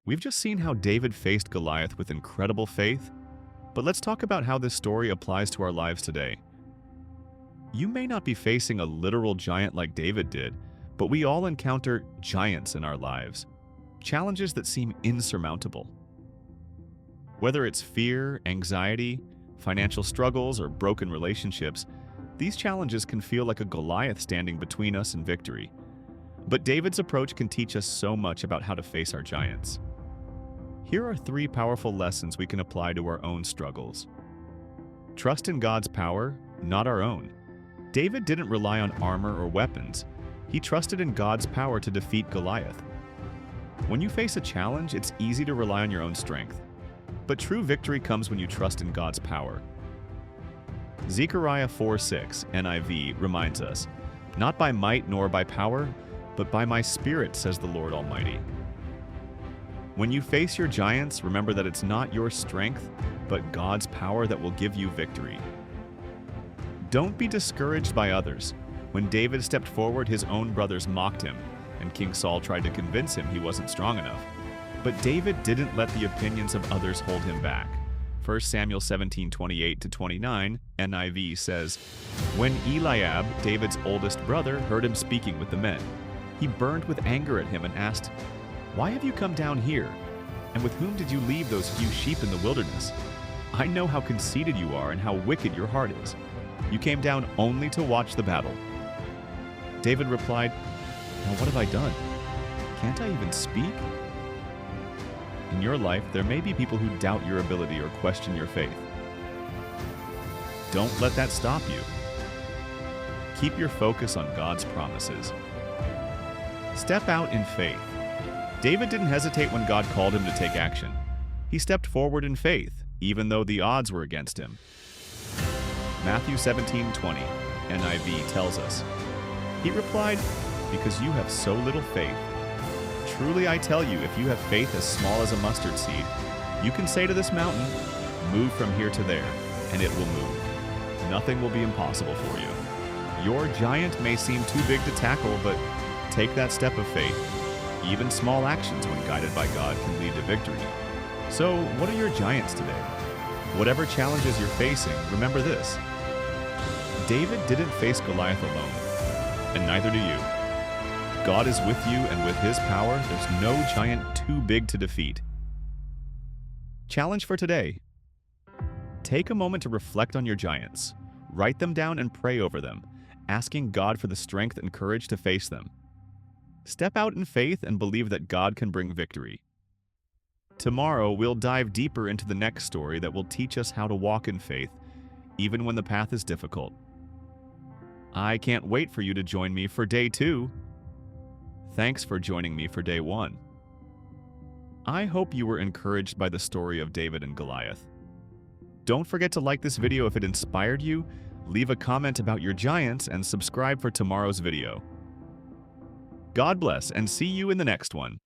We've just seen how David faced Goliath with incredible faith, but let's talk about how this story applies to our lives today. You may not be facing a literal giant like David did, but we all encounter giants in our lives, challenges that seem insurmountable. Whether it's fear, anxiety, financial struggles, or broken relationships, these challenges can feel like a Goliath standing between us and victory. But David's approach can teach us so much about how to face our giants. Here are 3 powerful lessons we can apply to our own struggles. Trust in God's power, not our own. David didn't rely on armor or weapons. He trusted in God's power to defeat Goliath. When you face a challenge, it's easy to rely on your own strength. But true victory comes when you trust in God's power. Zechariah 4:6, NIV, reminds us, "Not by might nor by power, but by my Spirit, says the Lord Almighty." When you face your giants, remember that it's not your strength, but God's power that will give you victory. Don't be discouraged by others. When David stepped forward, his own brothers mocked him, and King Saul tried to convince him he wasn't strong enough. But David didn't let the opinions of others hold him back. 1 Samuel 17:28-29, NIV says, "When Eliab, David's oldest brother, heard him speaking with the men, he burned with anger at him and asked, 'Why have you come down here? And with whom did you leave those few sheep in the wilderness? I know how conceited you are and how wicked your heart is. You came down only to watch the battle.' David replied, 'Now what have I done? Can't I even speak?'" In your life, there may be people who doubt your ability or question your faith. Don't let that stop you. Keep your focus on God's promises. Step out in faith. David didn't hesitate when God called him to take action. He stepped forward in faith, even though the odds were against him. Matthew 17:20, NIV, tells us, "He replied, 'Because you have so little faith. Truly I tell you, if you have faith as small as a mustard seed, you can say to this mountain, move from here to there, and it will move. Nothing will be impossible for you.' Your giant may seem too big to tackle, but take that step of faith. Even small actions, when guided by God, can lead to victory. So, what are your giants today? Whatever challenges you're facing, remember this. David didn't face Goliath alone, and neither do you. God is with you, and with His power, there's no giant too big to defeat. Challenge for today. Take a moment to reflect on your giants. Write them down and pray over them, asking God for the strength and courage to face them. Step out in faith and believe that God can bring victory. Tomorrow, we'll dive deeper into the next story that will teach us how to walk in faith, even when the path is difficult. I can't wait for you to join me for day 2. Thanks for joining me for day 1. I hope you were encouraged by the story of David and Goliath. Don't forget to like this video if it inspired you, leave a comment about your giants, and subscribe for tomorrow's video. God bless, and see you in the next one.